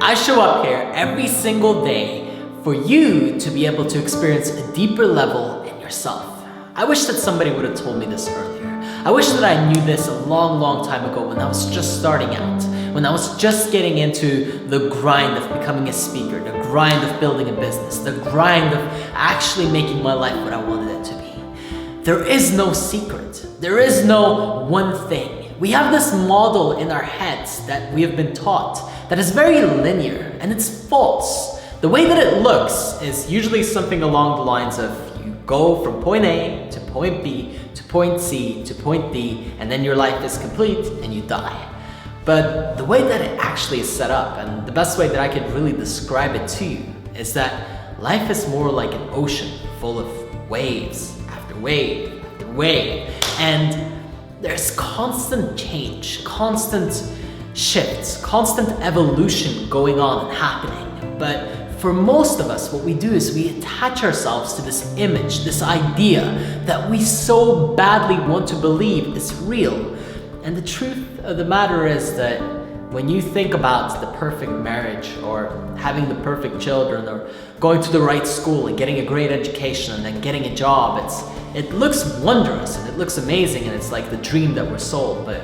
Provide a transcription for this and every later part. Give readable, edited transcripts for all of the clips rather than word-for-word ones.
I show up here every single day for you to be able to experience a deeper level in yourself. I wish that somebody would have told me this earlier. I wish that I knew this a long time ago when I was just starting out, when I was just getting into the grind of becoming a speaker, the grind of building a business, the grind of actually making my life what I wanted it to be. There is no secret. There is no one thing. We have this model in our heads that we have been taught that is very linear, and it's false. The way that it looks is usually something along the lines of you go from point A to point B to point C to point D, and then your life is complete and you die. But the way that it actually is set up, and the best way that I could really describe it to you, is that life is more like an ocean full of waves after wave after wave, and there's constant change, constant shifts, constant evolution going on and happening. But for most of us, what we do is we attach ourselves to this image, this idea that we so badly want to believe is real. And the truth of the matter is that when you think about the perfect marriage or having the perfect children or going to the right school and getting a great education and then getting a job, it looks wondrous and it looks amazing and it's like the dream that we're sold. But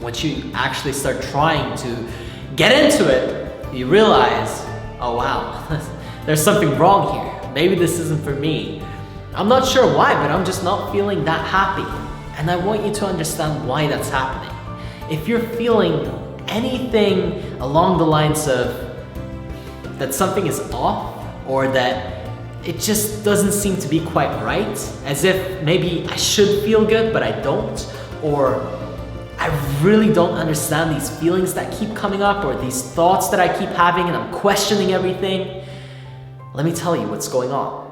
once you actually start trying to get into it, you realize, oh wow, there's something wrong here. Maybe this isn't for me. I'm not sure why, but I'm just not feeling that happy. And I want you to understand why that's happening. If you're feeling anything along the lines of that something is off or that it just doesn't seem to be quite right, as if maybe I should feel good but I don't, or I really don't understand these feelings that keep coming up or these thoughts that I keep having and I'm questioning everything, let me tell you what's going on.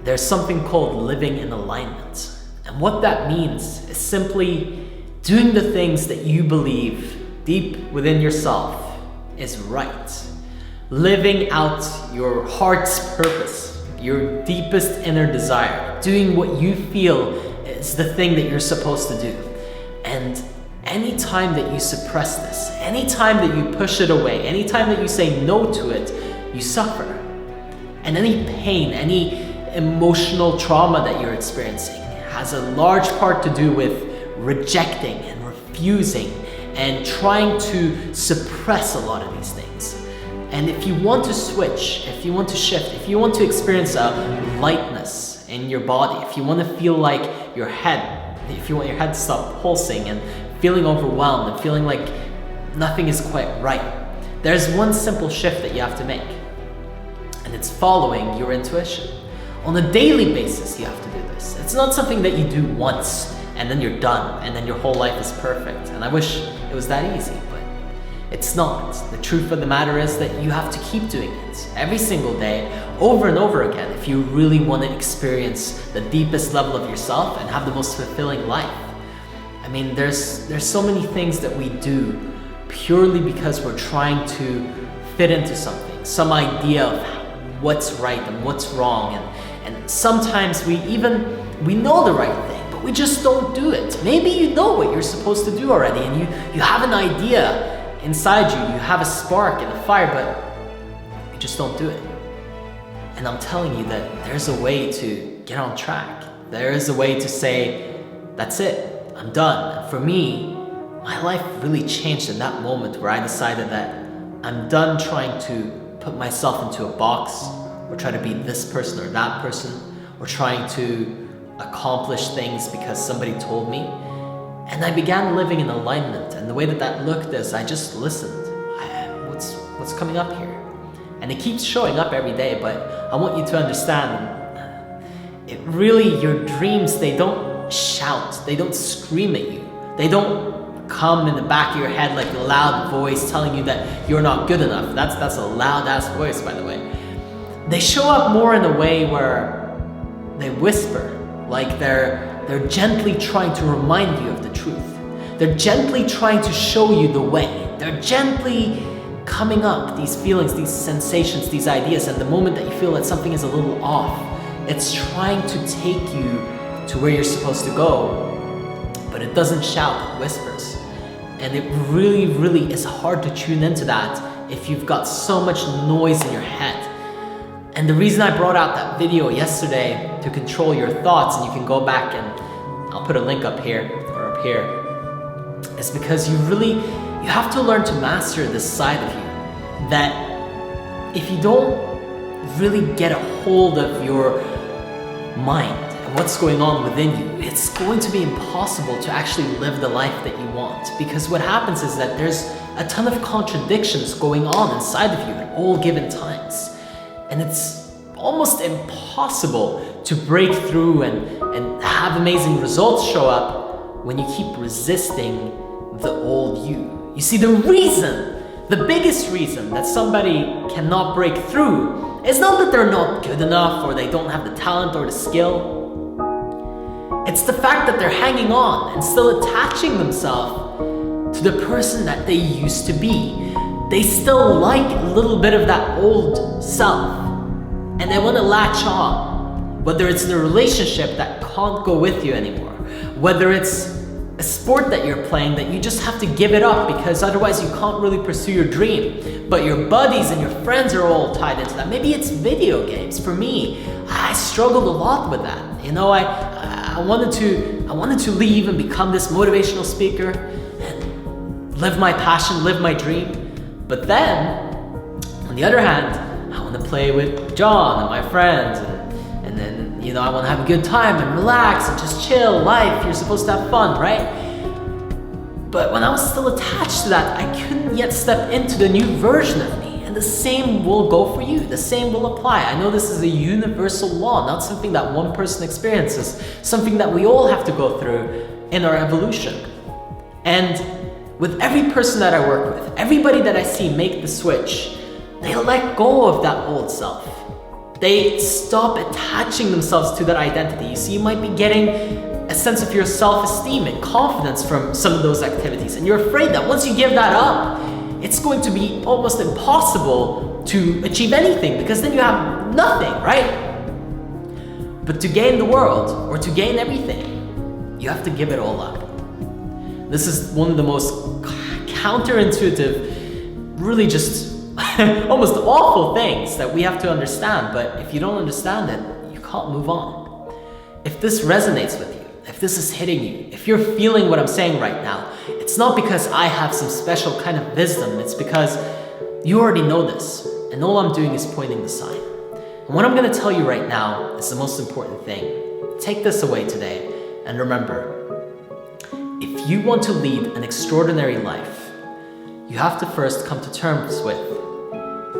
There's something called living in alignment. And what that means is simply doing the things that you believe deep within yourself is right. Living out your heart's purpose, your deepest inner desire, doing what you feel is the thing that you're supposed to do. And anytime that you suppress this, anytime that you push it away, anytime that you say no to it, you suffer. And any pain, any emotional trauma that you're experiencing has a large part to do with rejecting and refusing and trying to suppress a lot of these things. And if you want to switch, if you want to shift, if you want to experience a lightness in your body, if you want to feel like your head, if you want your head to stop pulsing and feeling overwhelmed and feeling like nothing is quite right, there's one simple shift that you have to make. And it's following your intuition. On a daily basis, you have to do this. It's not something that you do once and then you're done and then your whole life is perfect. And I wish it was that easy, but it's not. The truth of the matter is that you have to keep doing it every single day, over and over again, if you really want to experience the deepest level of yourself and have the most fulfilling life. I mean, there's so many things that we do purely because we're trying to fit into something, some idea of what's right and what's wrong, and sometimes we know the right thing, but we just don't do it. Maybe you know what you're supposed to do already, and you have an idea inside you, you have a spark and a fire, but you just don't do it. And I'm telling you that there's a way to get on track. There is a way to say, that's it, I'm done. And for me, my life really changed in that moment where I decided that I'm done trying to put myself into a box or try to be this person or that person or trying to accomplish things because somebody told me. And I began living in alignment, and the way that looked is I just listened. What's coming up here? And it keeps showing up every day, but I want you to understand, it really, your dreams, they don't shout, they don't scream at you. They don't come in the back of your head like a loud voice telling you that you're not good enough. That's a loud ass voice, by the way. They show up more in a way where they whisper, like they're gently trying to remind you of the truth. They're gently trying to show you the way. They're gently coming up, these feelings, these sensations, these ideas, and the moment that you feel that something is a little off, it's trying to take you to where you're supposed to go, but it doesn't shout, it whispers. And it really is hard to tune into that if you've got so much noise in your head. And the reason I brought out that video yesterday to control your thoughts, and you can go back and I'll put a link up here or up here, is because you have to learn to master this side of you. That if you don't really get a hold of your mind and what's going on within you, it's going to be impossible to actually live the life that you want. Because what happens is that there's a ton of contradictions going on inside of you at all given times. And it's almost impossible to break through and have amazing results show up when you keep resisting the old you. You see, the biggest reason that somebody cannot break through is not that they're not good enough or they don't have the talent or the skill. It's the fact that they're hanging on and still attaching themselves to the person that they used to be. They still like a little bit of that old self, and they want to latch on, whether it's in a relationship that can't go with you anymore, whether it's a sport that you're playing that you just have to give it up because otherwise you can't really pursue your dream, but your buddies and your friends are all tied into that. Maybe it's video games. For me, I struggled a lot with that. You know, I wanted to leave and become this motivational speaker and live my passion, live my dream. But then, on the other hand, I want to play with John and my friends, and then, you know, I want to have a good time and relax and just chill. Life, you're supposed to have fun, right? But when I was still attached to that, I couldn't yet step into the new version of me. And the same will go for you. The same will apply. I know this is a universal law, not something that one person experiences, something that we all have to go through in our evolution. And with every person that I work with, everybody that I see make the switch, they let go of that old self. They stop attaching themselves to that identity. You see, you might be getting a sense of your self-esteem and confidence from some of those activities, and you're afraid that once you give that up, it's going to be almost impossible to achieve anything, because then you have nothing, right? But to gain the world, or to gain everything, you have to give it all up. This is one of the most counterintuitive, really just almost awful things that we have to understand, but if you don't understand it, you can't move on. If this resonates with you, if this is hitting you, if you're feeling what I'm saying right now, it's not because I have some special kind of wisdom, it's because you already know this, and all I'm doing is pointing the sign. And what I'm going to tell you right now is the most important thing. Take this away today, and remember, if you want to lead an extraordinary life, you have to first come to terms with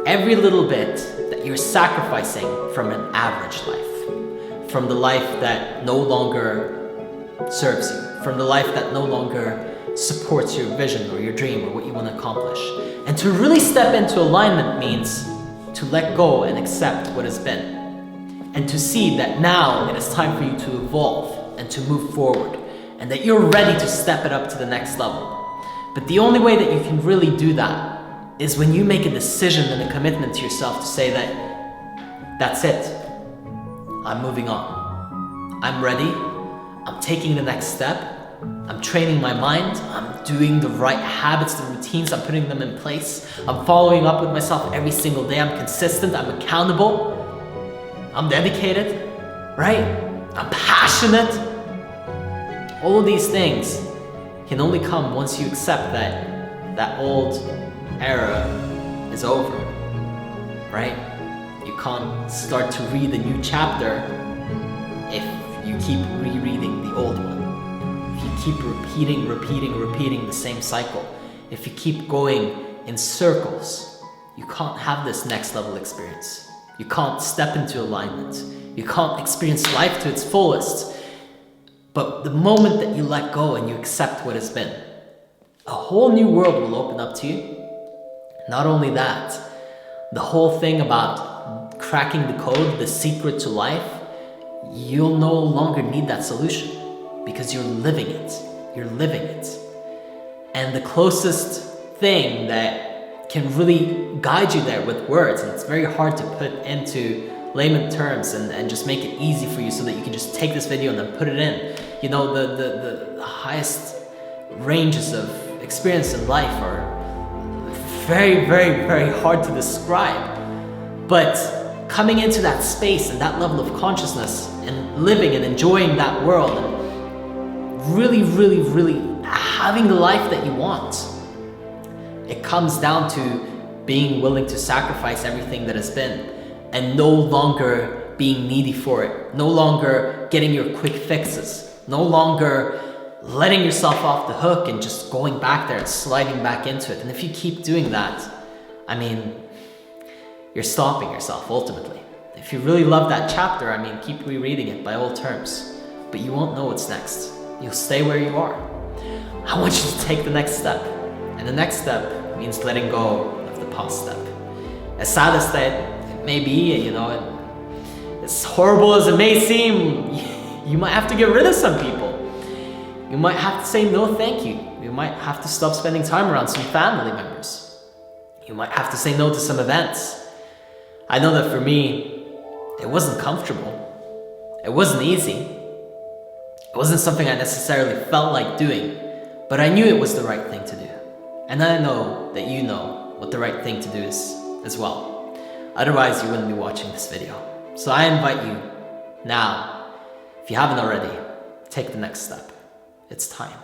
every little bit that you're sacrificing from an average life, from the life that no longer serves you, from the life that no longer supports your vision or your dream or what you want to accomplish. And to really step into alignment means to let go and accept what has been, and to see that now it is time for you to evolve and to move forward, and that you're ready to step it up to the next level. But the only way that you can really do that is when you make a decision and a commitment to yourself to say that that's it. I'm moving on. I'm ready. I'm taking the next step. I'm training my mind. I'm doing the right habits, the routines. I'm putting them in place. I'm following up with myself every single day. I'm consistent. I'm accountable. I'm dedicated, right? I'm passionate. All of these things can only come once you accept that that old era is over, right? You can't start to read a new chapter if you keep rereading the old one. If you keep repeating the same cycle, if you keep going in circles, you can't have this next level experience. You can't step into alignment. You can't experience life to its fullest. But the moment that you let go and you accept what has been, a whole new world will open up to you. Not only that, the whole thing about cracking the code, the secret to life, you'll no longer need that solution because you're living it. You're living it. And the closest thing that can really guide you there with words, and it's very hard to put into layman terms and just make it easy for you so that you can just take this video and then put it in. You know, the highest ranges of experience in life are very, very, very hard to describe. But coming into that space and that level of consciousness and living and enjoying that world and really, really, really having the life that you want, it comes down to being willing to sacrifice everything that has been and no longer being needy for it, no longer getting your quick fixes, no longer letting yourself off the hook and just going back there and sliding back into it. And if you keep doing that, I mean, you're stopping yourself ultimately. If you really love that chapter, I mean, keep rereading it by all terms, but you won't know what's next. You'll stay where you are. I want you to take the next step. And the next step means letting go of the past step. As sad as that it may be, you know, as horrible as it may seem, you might have to get rid of some people. You might have to say no thank you. You might have to stop spending time around some family members. You might have to say no to some events. I know that for me, it wasn't comfortable. It wasn't easy. It wasn't something I necessarily felt like doing, but I knew it was the right thing to do. And I know that you know what the right thing to do is as well. Otherwise, you wouldn't be watching this video. So I invite you now, if you haven't already, take the next step. It's time.